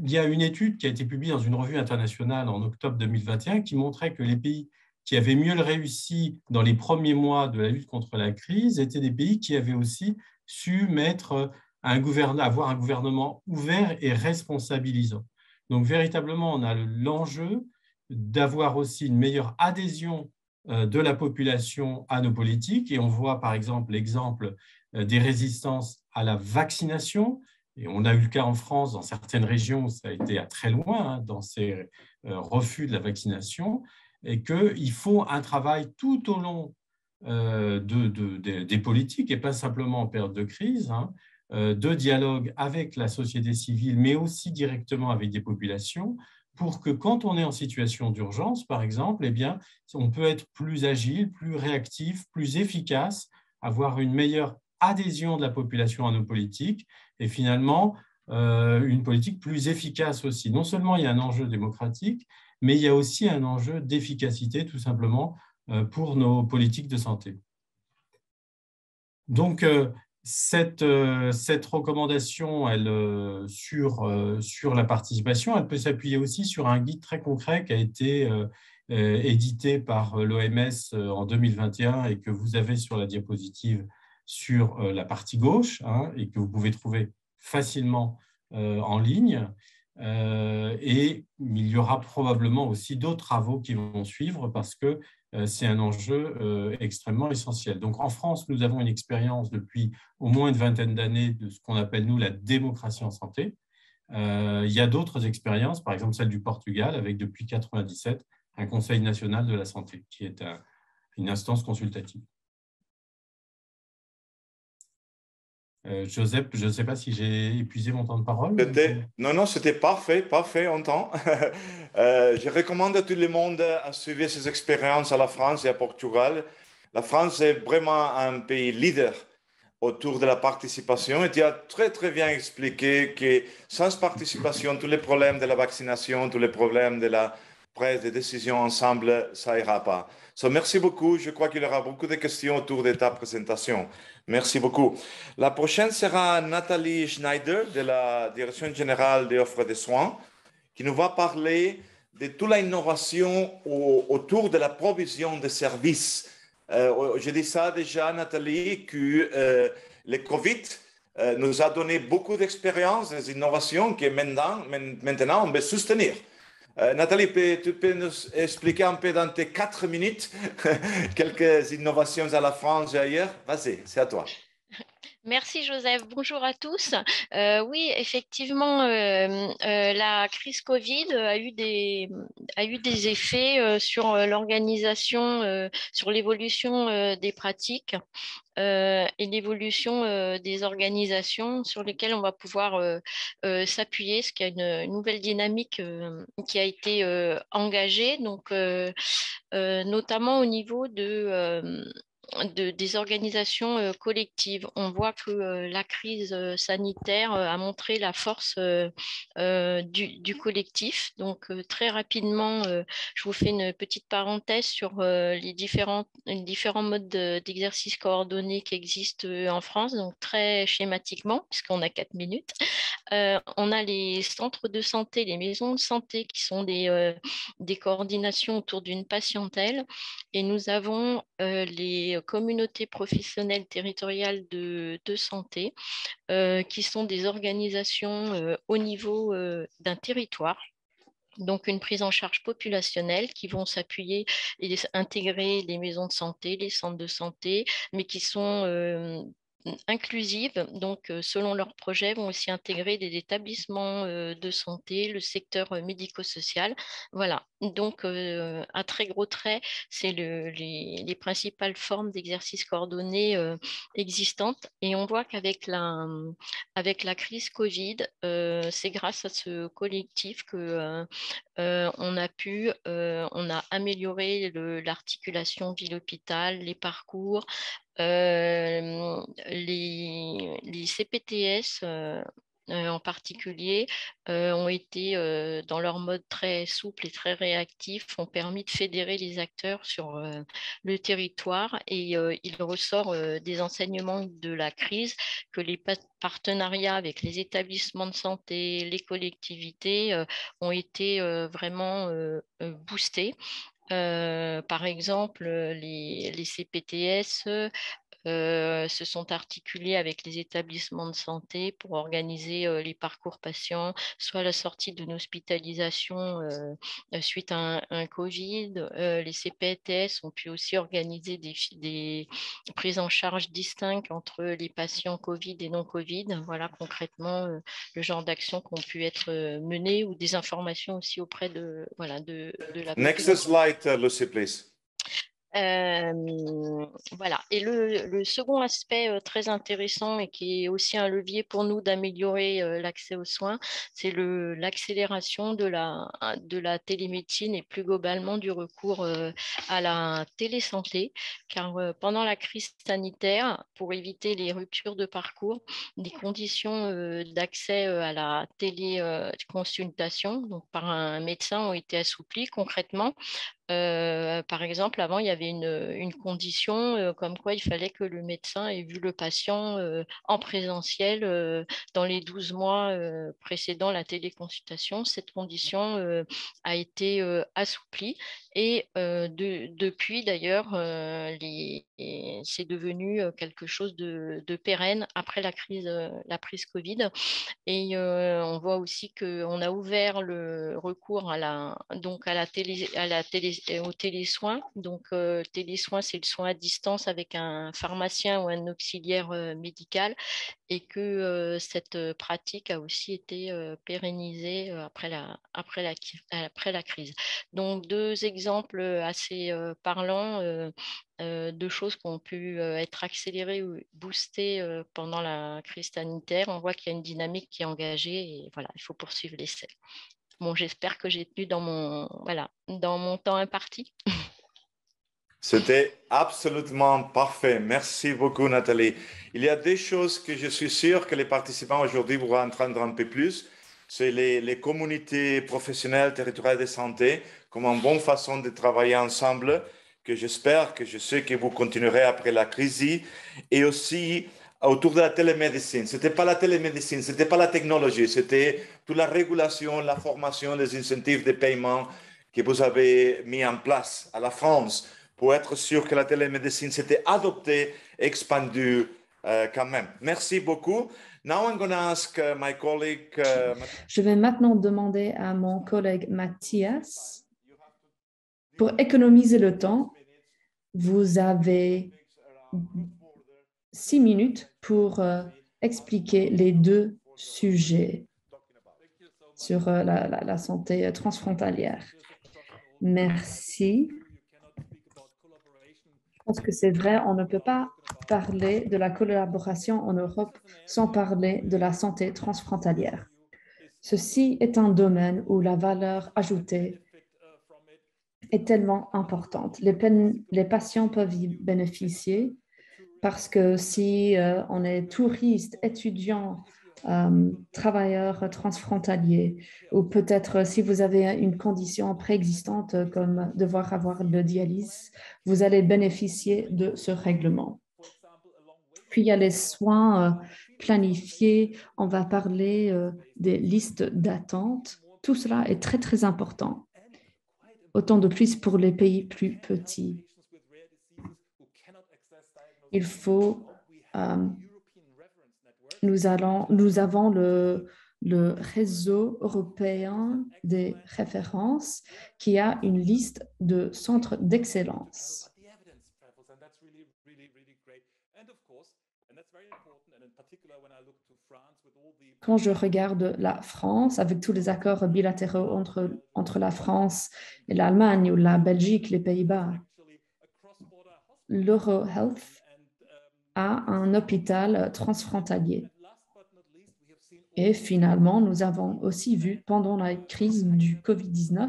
il y a une étude qui a été publiée dans une revue internationale en octobre 2021 qui montrait que les pays qui avaient mieux réussi dans les premiers mois de la lutte contre la crise étaient des pays qui avaient aussi su avoir un gouvernement ouvert et responsabilisant. Donc, véritablement, on a l'enjeu d'avoir aussi une meilleure adhésion de la population à nos politiques. Et on voit, par exemple, l'exemple des résistances à la vaccination. Et on a eu le cas en France, dans certaines régions, ça a été à très loin, dans ces refus de la vaccination, et qu'il faut un travail tout au long des politiques, et pas simplement en période de crise, de dialogue avec la société civile, mais aussi directement avec des populations, pour que quand on est en situation d'urgence, par exemple, eh bien, on peut être plus agile, plus réactif, plus efficace, avoir une meilleure adhésion de la population à nos politiques et finalement une politique plus efficace aussi. Non seulement il y a un enjeu démocratique, mais il y a aussi un enjeu d'efficacité tout simplement pour nos politiques de santé. Donc, cette recommandation sur la participation, elle peut s'appuyer aussi sur un guide très concret qui a été édité par l'OMS en 2021 et que vous avez sur la diapositive sur la partie gauche et que vous pouvez trouver facilement en ligne. Et il y aura probablement aussi d'autres travaux qui vont suivre parce que c'est un enjeu extrêmement essentiel. Donc, en France, nous avons une expérience depuis au moins une vingtaine d'années de ce qu'on appelle, nous, la démocratie en santé. Il y a d'autres expériences, par exemple celle du Portugal, avec depuis 1997 un Conseil national de la santé, qui est une instance consultative. Joseph, je ne sais pas si j'ai épuisé mon temps de parole. Non, c'était parfait, on temps. Je recommande à tout le monde à suivre ces expériences à la France et à Portugal. La France est vraiment un pays leader autour de la participation et tu as très, très bien expliqué que sans participation, tous les problèmes de la vaccination, tous les problèmes de la prise de décision ensemble, ça ira pas. Merci beaucoup. Je crois qu'il y aura beaucoup de questions autour de ta présentation. Merci beaucoup. La prochaine sera Nathalie Schneider de la Direction générale des offres de soins qui nous va parler de toute l'innovation autour de la provision de services. Je dis ça déjà, Nathalie, que le Covid nous a donné beaucoup d'expérience, des innovations que maintenant on veut soutenir. Nathalie, tu peux nous expliquer un peu dans tes 4 minutes quelques innovations à la France et ailleurs? Vas-y, c'est à toi. Merci Joseph, bonjour à tous. Oui, effectivement, la crise Covid a eu des effets sur l'organisation, sur l'évolution des pratiques et l'évolution des organisations sur lesquelles on va pouvoir s'appuyer, ce qui a une nouvelle dynamique qui a été engagée, donc notamment au niveau des organisations collectives. On voit que la crise sanitaire a montré la force du collectif. Donc, très rapidement, je vous fais une petite parenthèse sur les différents modes d'exercice coordonné qui existent en France, donc très schématiquement, puisqu'on a 4 minutes. On a les centres de santé, les maisons de santé qui sont des coordinations autour d'une patientèle. Et nous avons les communautés professionnelles territoriales de santé qui sont des organisations au niveau d'un territoire. Donc, une prise en charge populationnelle qui vont s'appuyer et intégrer les maisons de santé, les centres de santé, mais qui sont inclusives, donc selon leur projet, vont aussi intégrer des établissements de santé, le secteur médico-social. Voilà, donc à très gros traits, c'est les principales formes d'exercice coordonné existantes. Et on voit qu'avec avec la crise Covid, c'est grâce à ce collectif que on a amélioré l'articulation ville-hôpital, les parcours, les CPTS en particulier ont été dans leur mode très souple et très réactif, ont permis de fédérer les acteurs sur le territoire et il ressort des enseignements de la crise que les partenariats avec les établissements de santé, les collectivités ont été vraiment boostés. Par exemple, les CPTS se sont articulés avec les établissements de santé pour organiser les parcours patients, soit la sortie d'une hospitalisation suite à un Covid. Les CPTS ont pu aussi organiser des prises en charge distinctes entre les patients Covid et non Covid. Voilà concrètement le genre d'actions qui ont pu être menées ou des informations aussi auprès de la Next population. slide, Lucy, please. Voilà. Et le second aspect très intéressant et qui est aussi un levier pour nous d'améliorer l'accès aux soins, c'est l'accélération de la télémédecine et plus globalement du recours à la télésanté. Car pendant la crise sanitaire, pour éviter les ruptures de parcours, des conditions d'accès à la téléconsultation donc par un médecin ont été assouplies concrètement. Par exemple, avant, il y avait une condition comme quoi il fallait que le médecin ait vu le patient en présentiel dans les 12 mois précédant la téléconsultation. Cette condition a été assouplie et depuis, d'ailleurs, c'est devenu quelque chose de pérenne après la crise Covid. Et on voit aussi qu'on a ouvert le recours aux télésoins. Donc, télésoins, c'est le soin à distance avec un pharmacien ou un auxiliaire médical et que cette pratique a aussi été pérennisée après la crise. Donc, deux exemples assez parlants de choses qui ont pu être accélérées ou boostées pendant la crise sanitaire. On voit qu'il y a une dynamique qui est engagée et voilà, il faut poursuivre l'essai. Bon, j'espère que j'ai tenu dans mon temps imparti. C'était absolument parfait. Merci beaucoup, Nathalie. Il y a des choses que je suis sûr que les participants aujourd'hui vont entendre un peu plus. C'est les communautés professionnelles territoriales de santé comme une bonne façon de travailler ensemble, que j'espère, que je sais que vous continuerez après la crise. Et aussi autour de la télémédecine. Ce n'était pas la télémédecine, ce n'était pas la technologie, c'était toute la régulation, la formation, les incentives de paiement que vous avez mis en place à la France pour être sûr que la télémédecine s'était adoptée, expandue quand même. Merci beaucoup. Now I'm going to ask my colleague. Je vais maintenant demander à mon collègue Mathias, pour économiser le temps, vous avez 6 minutes pour expliquer les deux sujets sur la santé transfrontalière. Merci. Je pense que c'est vrai, on ne peut pas parler de la collaboration en Europe sans parler de la santé transfrontalière. Ceci est un domaine où la valeur ajoutée est tellement importante. Les patients peuvent y bénéficier parce que si on est touriste, étudiant, travailleur transfrontalier, ou peut-être si vous avez une condition préexistante comme devoir avoir de dialyse, vous allez bénéficier de ce règlement. Puis il y a les soins planifiés, on va parler des listes d'attente. Tout cela est très, très important. Autant de plus pour les pays plus petits. Il faut, nous avons le réseau européen des références qui a une liste de centres d'excellence. Quand je regarde la France, avec tous les accords bilatéraux entre la France et l'Allemagne ou la Belgique, les Pays-Bas, l'EuroHealth a un hôpital transfrontalier. Et finalement, nous avons aussi vu, pendant la crise du COVID-19,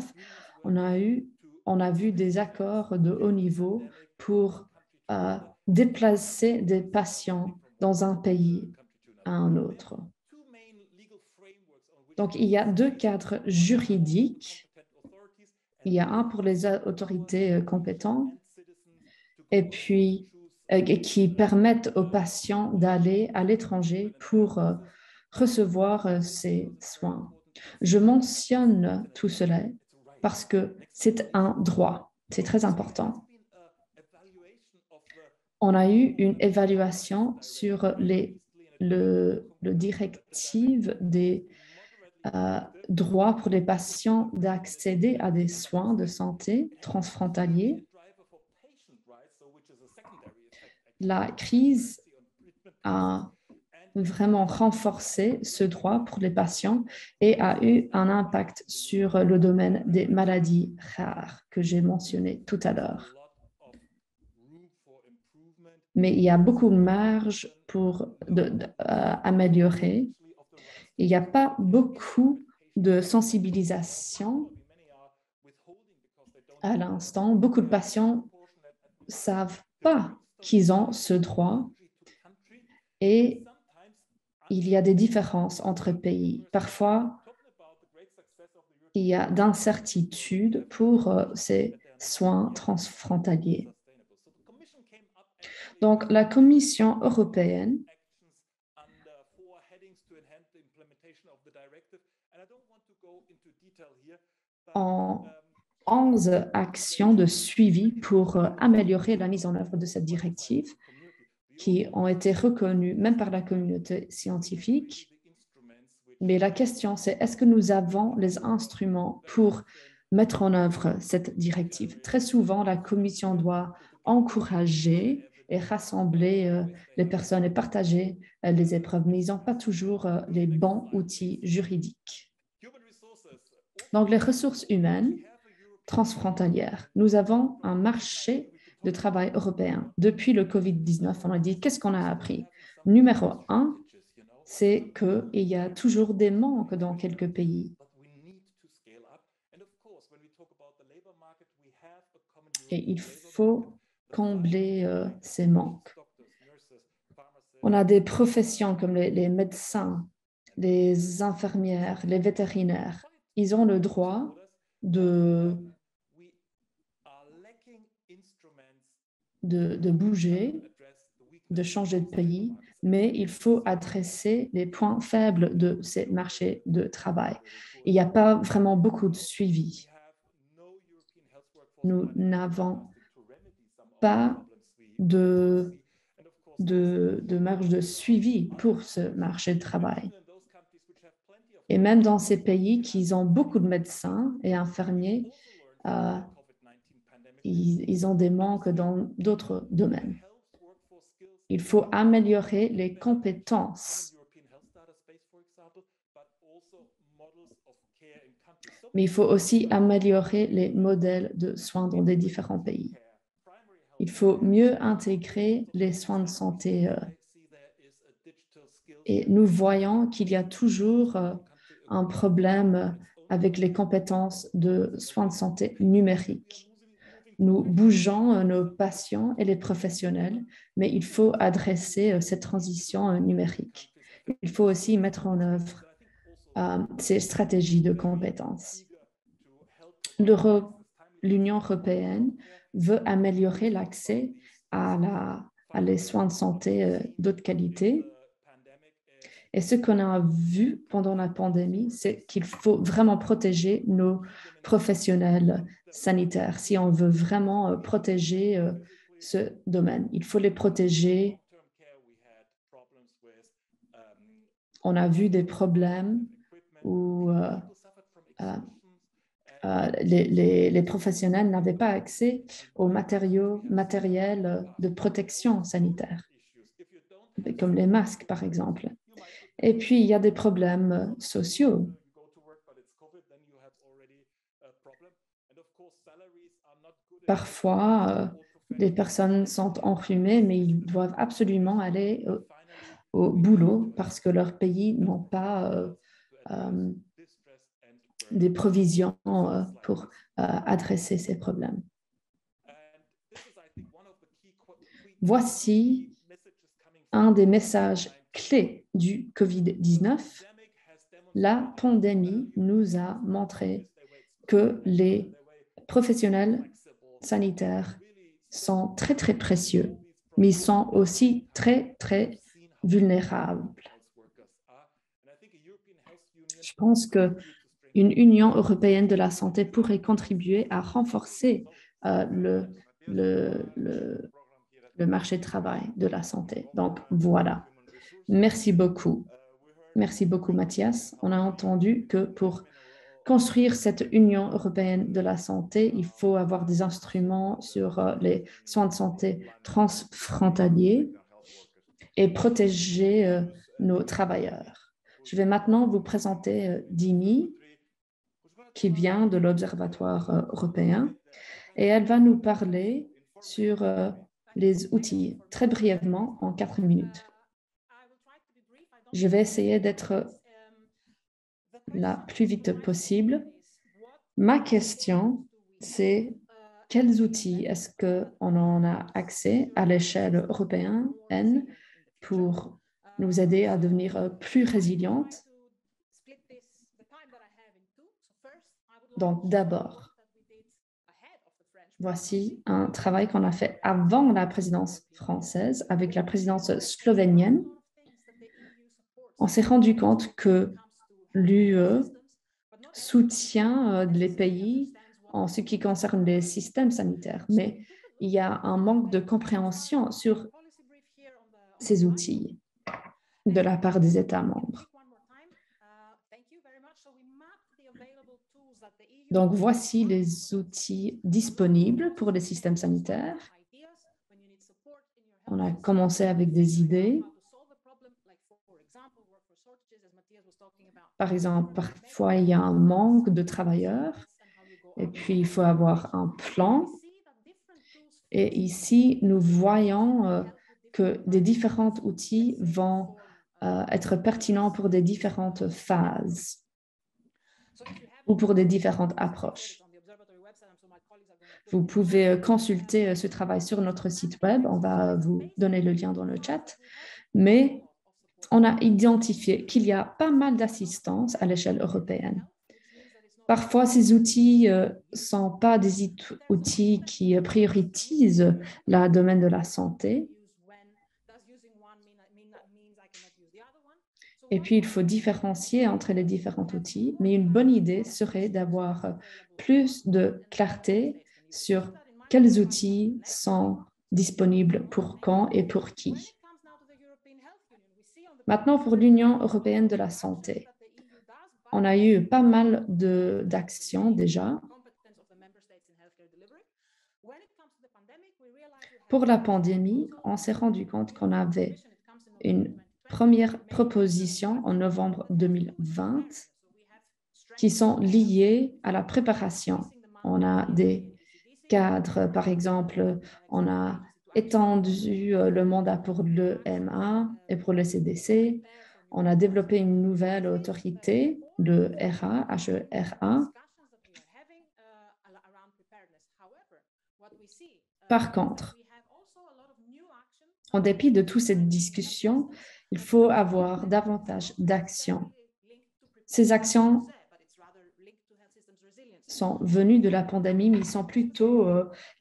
on a vu des accords de haut niveau pour déplacer des patients dans un pays à un autre. Donc, il y a deux cadres juridiques. Il y a un pour les autorités compétentes et puis qui permettent aux patients d'aller à l'étranger pour recevoir ces soins. Je mentionne tout cela parce que c'est un droit. C'est très important. On a eu une évaluation sur le directive des droits pour les patients d'accéder à des soins de santé transfrontaliers. La crise a vraiment renforcé ce droit pour les patients et a eu un impact sur le domaine des maladies rares que j'ai mentionné tout à l'heure. Mais il y a beaucoup de marge pour améliorer. Il n'y a pas beaucoup de sensibilisation à l'instant. Beaucoup de patients ne savent pas qu'ils ont ce droit et il y a des différences entre pays. Parfois, il y a d'incertitudes pour ces soins transfrontaliers. Donc, la Commission européenne en 11 actions de suivi pour améliorer la mise en œuvre de cette directive qui ont été reconnues même par la communauté scientifique. Mais la question, c'est est-ce que nous avons les instruments pour mettre en œuvre cette directive? Très souvent, la Commission doit encourager et rassembler les personnes et partager les épreuves, mais ils n'ont pas toujours les bons outils juridiques. Donc, les ressources humaines transfrontalières. Nous avons un marché de travail européen. Depuis le COVID-19, on a dit qu'est-ce qu'on a appris? Numéro 1, c'est qu'il y a toujours des manques dans quelques pays. Et il faut combler ces manques. On a des professions comme les médecins, les infirmières, les vétérinaires. Ils ont le droit de bouger, de changer de pays, mais il faut adresser les points faibles de ces marchés de travail. Il n'y a pas vraiment beaucoup de suivi. Nous n'avons pas de marge de suivi pour ce marché de travail. Et même dans ces pays qui ont beaucoup de médecins et infirmiers, ils ont des manques dans d'autres domaines. Il faut améliorer les compétences. Mais il faut aussi améliorer les modèles de soins dans les différents pays. Il faut mieux intégrer les soins de santé. Et nous voyons qu'il y a toujours un problème avec les compétences de soins de santé numériques. Nous bougeons nos patients et les professionnels, mais il faut adresser cette transition numérique. Il faut aussi mettre en œuvre ces stratégies de compétences. L'Union européenne veut améliorer l'accès à les soins de santé d'haute qualité. Et ce qu'on a vu pendant la pandémie, c'est qu'il faut vraiment protéger nos professionnels sanitaires. Si on veut vraiment protéger ce domaine, il faut les protéger. On a vu des problèmes où les professionnels n'avaient pas accès aux matériels de protection sanitaire, comme les masques, par exemple. Et puis, il y a des problèmes sociaux. Parfois, les personnes sont enrhumées, mais ils doivent absolument aller au boulot parce que leur pays n'ont pas des provisions pour adresser ces problèmes. Voici un des messages clés du COVID-19. La pandémie nous a montré que les professionnels sanitaires sont très, très précieux, mais ils sont aussi très, très vulnérables. Je pense qu'une Union européenne de la santé pourrait contribuer à renforcer le marché de travail de la santé. Donc, voilà. Merci beaucoup. Merci beaucoup, Mathias. On a entendu que pour construire cette Union européenne de la santé, il faut avoir des instruments sur les soins de santé transfrontaliers et protéger nos travailleurs. Je vais maintenant vous présenter Dimi, qui vient de l'Observatoire européen, et elle va nous parler sur les outils, très brièvement, en 4 minutes. Je vais essayer d'être la plus vite possible. Ma question, c'est quels outils est-ce qu'on en a accès à l'échelle européenne pour nous aider à devenir plus résilientes? Donc, d'abord, voici un travail qu'on a fait avant la présidence française avec la présidence slovénienne. On s'est rendu compte que l'UE soutient les pays en ce qui concerne les systèmes sanitaires, mais il y a un manque de compréhension sur ces outils de la part des États membres. Donc, voici les outils disponibles pour les systèmes sanitaires. On a commencé avec des idées. Par exemple, parfois, il y a un manque de travailleurs et puis il faut avoir un plan. Et ici, nous voyons que des différents outils vont être pertinents pour des différentes phases ou pour des différentes approches. Vous pouvez consulter ce travail sur notre site web. On va vous donner le lien dans le chat. Mais on a identifié qu'il y a pas mal d'assistance à l'échelle européenne. Parfois, ces outils ne sont pas des outils qui prioritisent le domaine de la santé. Et puis, il faut différencier entre les différents outils. Mais une bonne idée serait d'avoir plus de clarté sur quels outils sont disponibles pour quand et pour qui. Maintenant, pour l'Union européenne de la santé, on a eu pas mal d'actions déjà. Pour la pandémie, on s'est rendu compte qu'on avait une première proposition en novembre 2020 qui sont liées à la préparation. On a des cadres, par exemple, on a étendu le mandat pour l'EMA et pour le CDC. On a développé une nouvelle autorité, le HERA. Par contre, en dépit de toute cette discussion, il faut avoir davantage d'actions. Ces actions sont venues de la pandémie, mais ils sont plutôt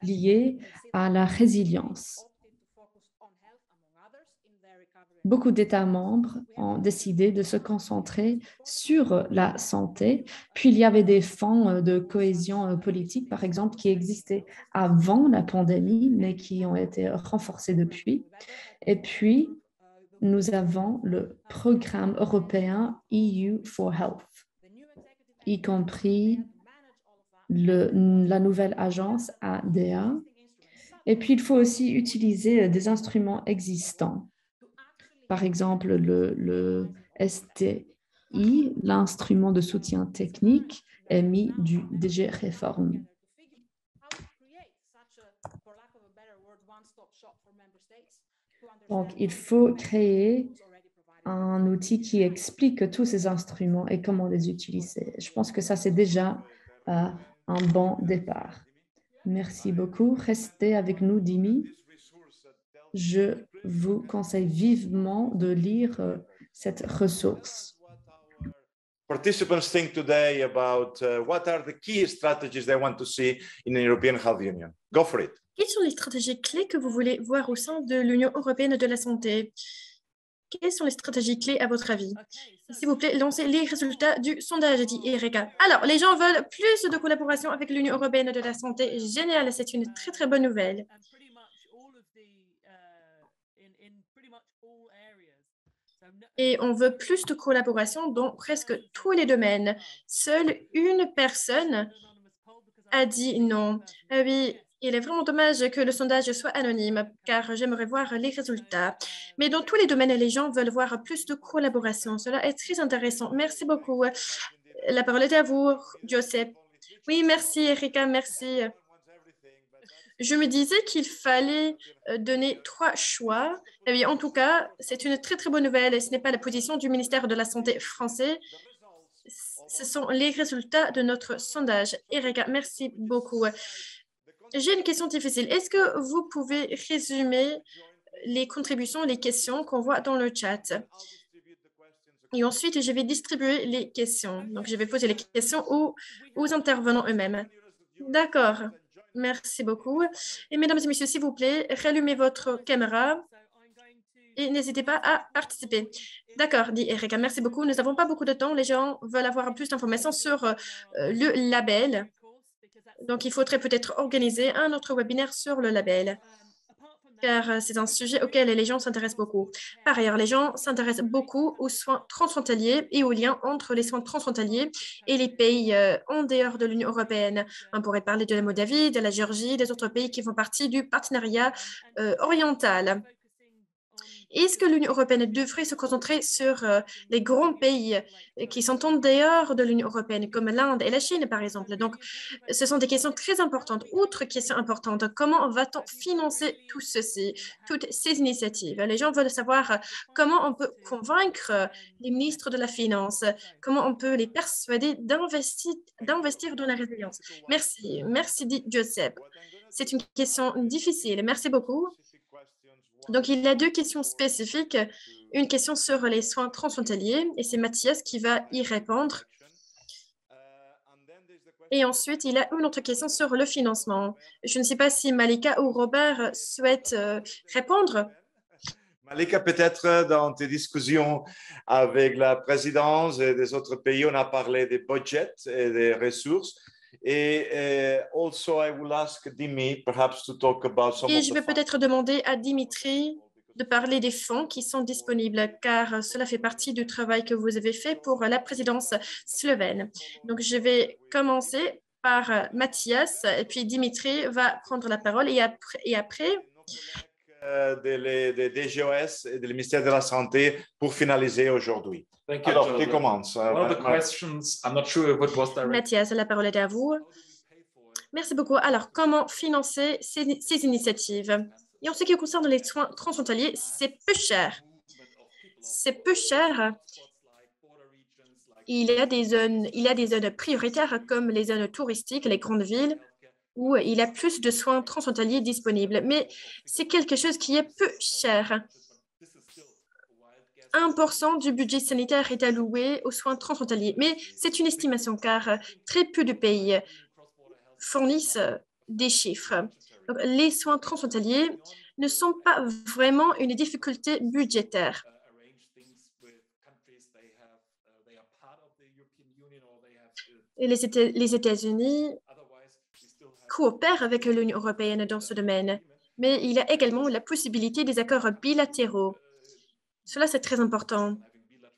liées à la résilience. Beaucoup d'États membres ont décidé de se concentrer sur la santé. Puis, il y avait des fonds de cohésion politique, par exemple, qui existaient avant la pandémie, mais qui ont été renforcés depuis. Et puis, nous avons le programme européen EU for Health, y compris la nouvelle agence ADA. Et puis, il faut aussi utiliser des instruments existants. Par exemple, le STI, l'instrument de soutien technique, émis du DG Réforme. Donc, il faut créer un outil qui explique tous ces instruments et comment les utiliser. Je pense que ça, c'est déjà un bon départ. Merci beaucoup. Restez avec nous, Dimi. Je vous conseille vivement de lire cette ressource. Participants think today about what are the key strategies they want to see in the European Health Union. Go for it. Quelles sont les stratégies clés que vous voulez voir au sein de l'Union européenne de la santé? Quelles sont les stratégies clés à votre avis? S'il vous plaît, lancez les résultats du sondage, dit Erika. Alors, les gens veulent plus de collaboration avec l'Union européenne de la santé. Génial, c'est une très, très bonne nouvelle. Et on veut plus de collaboration dans presque tous les domaines. Seule une personne a dit non. Ah oui, il est vraiment dommage que le sondage soit anonyme, car j'aimerais voir les résultats. Mais dans tous les domaines, les gens veulent voir plus de collaboration. Cela est très intéressant. Merci beaucoup. La parole est à vous, Joseph. Oui, merci, Erika, merci. Je me disais qu'il fallait donner 3 choix. Eh bien, en tout cas, c'est une très, très bonne nouvelle. Ce n'est pas la position du ministère de la Santé français. Ce sont les résultats de notre sondage. Erika, merci beaucoup. J'ai une question difficile. Est-ce que vous pouvez résumer les contributions, les questions qu'on voit dans le chat? Et ensuite, je vais distribuer les questions. Donc, je vais poser les questions aux intervenants eux-mêmes. D'accord. Merci beaucoup. Et mesdames et messieurs, s'il vous plaît, rallumez votre caméra et n'hésitez pas à participer. D'accord, dit Erika. Merci beaucoup. Nous n'avons pas beaucoup de temps. Les gens veulent avoir plus d'informations sur le label. Donc, il faudrait peut-être organiser un autre webinaire sur le label, car c'est un sujet auquel les gens s'intéressent beaucoup. Par ailleurs, les gens s'intéressent beaucoup aux soins transfrontaliers et aux liens entre les soins transfrontaliers et les pays en dehors de l'Union européenne. On pourrait parler de la Moldavie, de la Géorgie, des autres pays qui font partie du partenariat oriental. Est-ce que l'Union européenne devrait se concentrer sur les grands pays qui sont en dehors de l'Union européenne, comme l'Inde et la Chine, par exemple? Donc, ce sont des questions très importantes. Autre question importante, comment va-t-on financer tout ceci, toutes ces initiatives? Les gens veulent savoir comment on peut convaincre les ministres de la Finance, comment on peut les persuader d'investir dans la résilience. Merci. Merci, dit Joseph. C'est une question difficile. Merci beaucoup. Donc, il y a 2 questions spécifiques. Une question sur les soins transfrontaliers, et c'est Mathias qui va y répondre. Et ensuite, il y a une autre question sur le financement. Je ne sais pas si Malika ou Robert souhaitent répondre. Malika, peut-être dans tes discussions avec la présidence et des autres pays, on a parlé des budgets et des ressources. Et also, I will ask Dimi, perhaps, to talk about some. Et je vais peut-être demander à Dimitri de parler des fonds qui sont disponibles, car cela fait partie du travail que vous avez fait pour la présidence slovène. Donc, je vais commencer par Mathias, et puis Dimitri va prendre la parole. Et après, des DGOS et du ministère de la Santé pour finaliser aujourd'hui. Alors, qui commence? Mathias, la parole est à vous. Merci beaucoup. Alors, comment financer ces initiatives? Et en ce qui concerne les soins transfrontaliers, c'est peu cher. C'est peu cher. Il y a des zones prioritaires comme les zones touristiques, les grandes villes, où il y a plus de soins transfrontaliers disponibles. Mais c'est quelque chose qui est peu cher. 1% du budget sanitaire est alloué aux soins transfrontaliers. Mais c'est une estimation car très peu de pays fournissent des chiffres. Donc, les soins transfrontaliers ne sont pas vraiment une difficulté budgétaire. Et les États-Unis coopèrent avec l'Union européenne dans ce domaine, mais il y a également la possibilité des accords bilatéraux. Cela, c'est très important.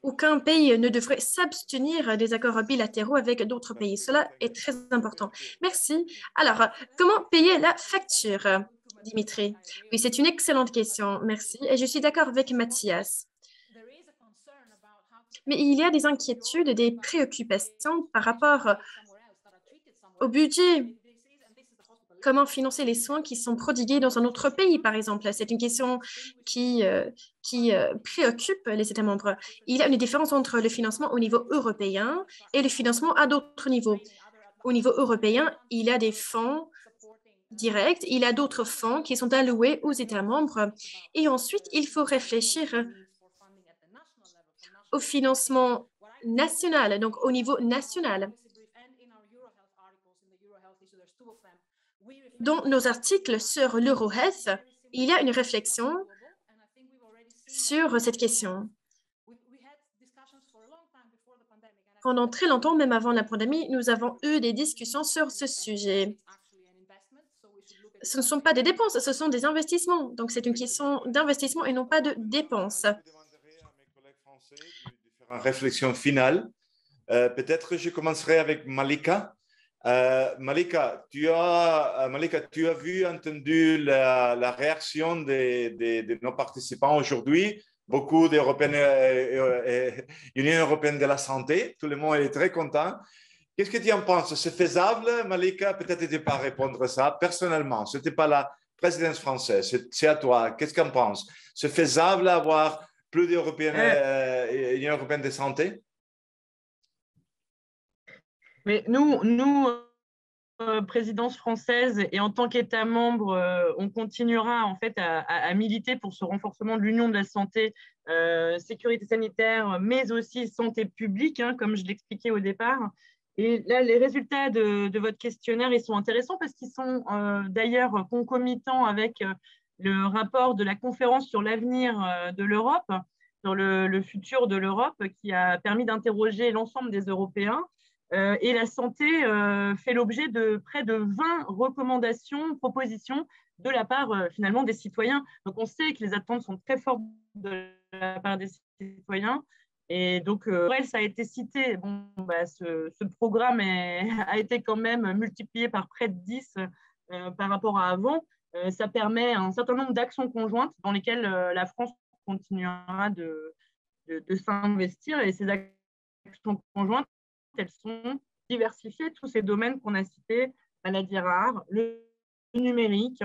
Aucun pays ne devrait s'abstenir des accords bilatéraux avec d'autres pays. Cela est très important. Merci. Alors, comment payer la facture, Dimitri? Oui, c'est une excellente question. Merci. Et je suis d'accord avec Mathias. Mais il y a des inquiétudes, des préoccupations par rapport au budget. Comment financer les soins qui sont prodigués dans un autre pays, par exemple? C'est une question qui préoccupe les États membres. Il y a une différence entre le financement au niveau européen et le financement à d'autres niveaux. Au niveau européen, il y a des fonds directs, il y a d'autres fonds qui sont alloués aux États membres. Et ensuite, il faut réfléchir au financement national, donc au niveau national. Dans nos articles sur l'EuroHealth, il y a une réflexion sur cette question. Pendant très longtemps, même avant la pandémie, nous avons eu des discussions sur ce sujet. Ce ne sont pas des dépenses, ce sont des investissements. Donc, c'est une question d'investissement et non pas de dépenses. Réflexion finale. Peut-être je commencerai avec Malika. Malika, tu as entendu la réaction de nos participants aujourd'hui. Beaucoup d'Européens, Union européenne de la santé, tout le monde est très content. Qu'est-ce que tu en penses? C'est faisable, Malika? Peut-être que tu ne peux pas répondre à ça personnellement. Ce n'était pas la présidence française, c'est à toi. Qu'est-ce que tu en penses? C'est faisable d'avoir plus d'Européens, Union européenne de santé? Mais nous présidence française et en tant qu'État membre, on continuera en fait à militer pour ce renforcement de l'union de la santé, sécurité sanitaire, mais aussi santé publique, hein, comme je l'expliquais au départ. Et là, les résultats de votre questionnaire, ils sont intéressants parce qu'ils sont d'ailleurs concomitants avec le rapport de la conférence sur l'avenir de l'Europe, sur le futur de l'Europe, qui a permis d'interroger l'ensemble des Européens. Et la santé fait l'objet de près de 20 recommandations, propositions de la part finalement des citoyens. Donc on sait que les attentes sont très fortes de la part des citoyens. Et donc, ça a été cité. Bon, bah, ce programme a été quand même multiplié par près de 10 par rapport à avant. Ça permet un certain nombre d'actions conjointes dans lesquelles la France continuera de s'investir. Et ces actions conjointes, elles sont diversifiées, tous ces domaines qu'on a cités, maladies rares, le numérique,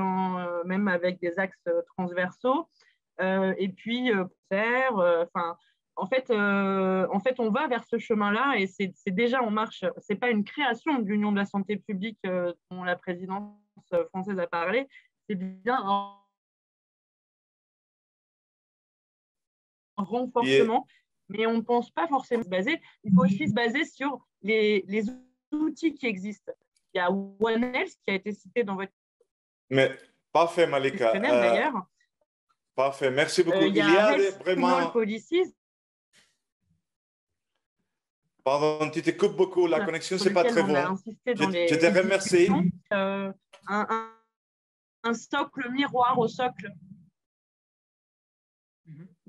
même avec des axes transversaux, et puis en fait, on va vers ce chemin-là et c'est déjà en marche. Ce n'est pas une création de l'Union de la santé publique dont la présidence française a parlé, c'est bien un renforcement. Mais on ne pense pas forcément se baser. Il faut aussi se baser sur les outils qui existent. Il y a One Health qui a été cité dans votre Mais parfait, Malika. D'ailleurs. Parfait, merci beaucoup. Il y a vraiment policies. Pardon, tu te coupes beaucoup, la connexion, c'est pas très bon. Je te remercie. Un socle miroir au socle.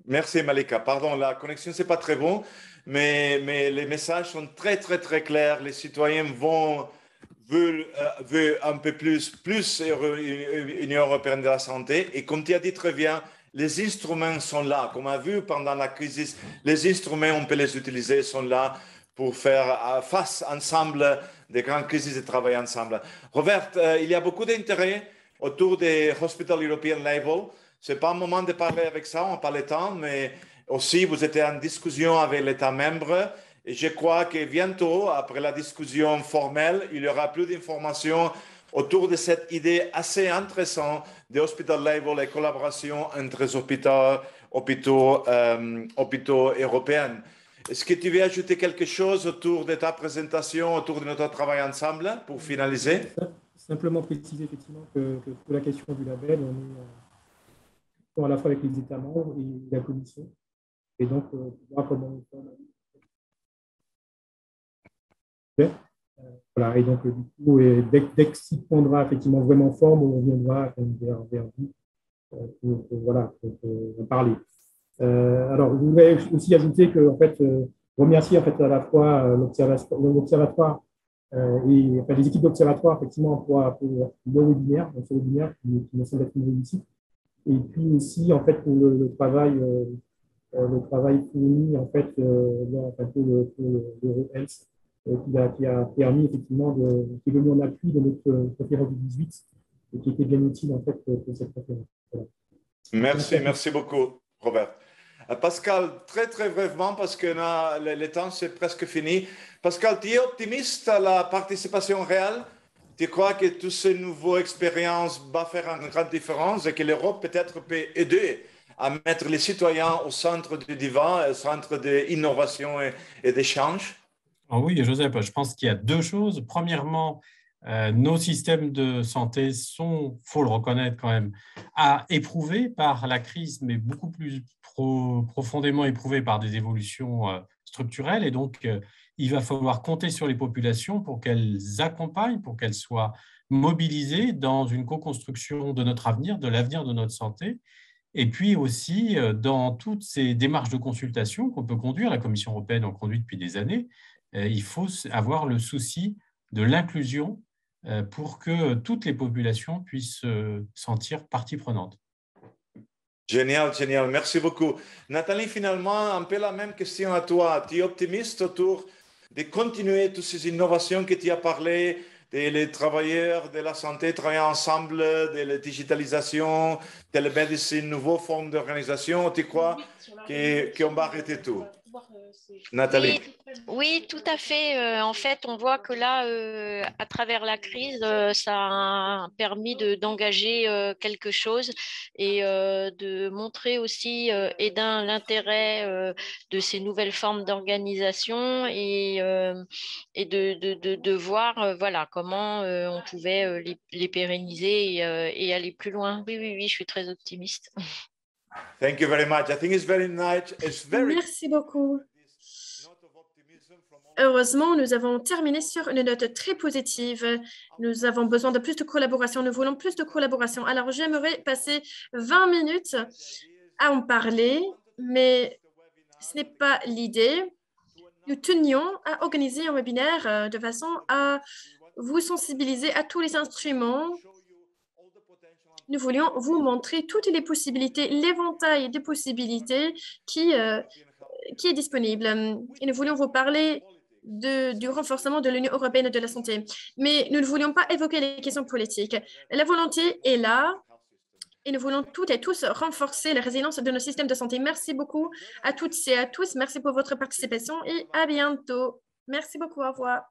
Merci Malika. Pardon, la connexion, c'est pas très bon, mais les messages sont très, très, très clairs. Les citoyens vont veut un peu plus Union européenne de la santé. Et comme tu as dit très bien, les instruments sont là. Comme on a vu pendant la crise, les instruments, on peut les utiliser, sont là pour faire face ensemble des grandes crises et travailler ensemble. Robert, il y a beaucoup d'intérêt autour des Hospital European Label. Ce n'est pas un moment de parler avec ça, on n'a pas le temps, mais aussi vous êtes en discussion avec l'État membre. Et je crois que bientôt, après la discussion formelle, il y aura plus d'informations autour de cette idée assez intéressante des Hospital Label et collaboration entre les hôpitaux européens. Est-ce que tu veux ajouter quelque chose autour de ta présentation, autour de notre travail ensemble pour finaliser? Simplement préciser effectivement que pour la question du label, on est à la fois avec les États membres et la Commission. Et donc, voir comment on fait. Voilà, et donc, du coup, dès que s'y prendra effectivement vraiment forme, on viendra vers vous pour parler. Alors, je voudrais aussi ajouter que, en fait, remercier en fait à la fois l'Observatoire et enfin, les équipes d'Observatoire effectivement pour le webinaire, ce webinaire qui me semble être une réussite, et puis aussi en fait pour le travail fourni en fait pour l'EuroHealth qui a permis effectivement qui est venu en appui de notre conférence du 18 et qui était bien utile en fait pour cette conférence. Voilà. Merci beaucoup, Robert. Pascal, très brièvement, parce que le temps c'est presque fini. Pascal, tu es optimiste à la participation réelle? Tu crois que toutes ces nouvelles expériences vont faire une grande différence et que l'Europe peut-être peut aider à mettre les citoyens au centre du débat, au centre de l'innovation et d'échange? Oui, Joseph, je pense qu'il y a deux choses. Premièrement, nos systèmes de santé sont, il faut le reconnaître quand même, éprouvés par la crise, mais beaucoup plus profondément éprouvés par des évolutions structurelles. Et donc, il va falloir compter sur les populations pour qu'elles accompagnent, pour qu'elles soient mobilisées dans une co-construction de notre avenir, de l'avenir de notre santé. Et puis aussi, dans toutes ces démarches de consultation qu'on peut conduire, la Commission européenne en conduit depuis des années, il faut avoir le souci de l'inclusion pour que toutes les populations puissent se sentir partie prenante. Génial. Merci beaucoup. Nathalie, finalement, un peu la même question à toi. Tu es optimiste autour de continuer toutes ces innovations que tu as parlé, les travailleurs de la santé travailler ensemble, de la digitalisation, télémédecine, nouvelles formes d'organisation? Tu crois qu'on va arrêter tout? Nathalie. Oui, tout à fait. En fait, on voit que là, à travers la crise, ça a permis d'engager quelque chose et de montrer aussi l'intérêt de ces nouvelles formes d'organisation et de voir voilà, comment on pouvait les pérenniser et aller plus loin. Oui, je suis très optimiste. Thank you very much. I think it's very nice. Merci beaucoup. Heureusement, nous avons terminé sur une note très positive. Nous avons besoin de plus de collaboration. Nous voulons plus de collaboration. Alors, j'aimerais passer 20 minutes à en parler, mais ce n'est pas l'idée. Nous tenions à organiser un webinaire de façon à vous sensibiliser à tous les instruments. Nous voulions vous montrer toutes les possibilités, l'éventail des possibilités qui est disponible. Et nous voulions vous parler du renforcement de l'Union européenne de la santé. Mais nous ne voulions pas évoquer les questions politiques. La volonté est là et nous voulons toutes et tous renforcer la résilience de nos systèmes de santé. Merci beaucoup à toutes et à tous. Merci pour votre participation et à bientôt. Merci beaucoup. Au revoir.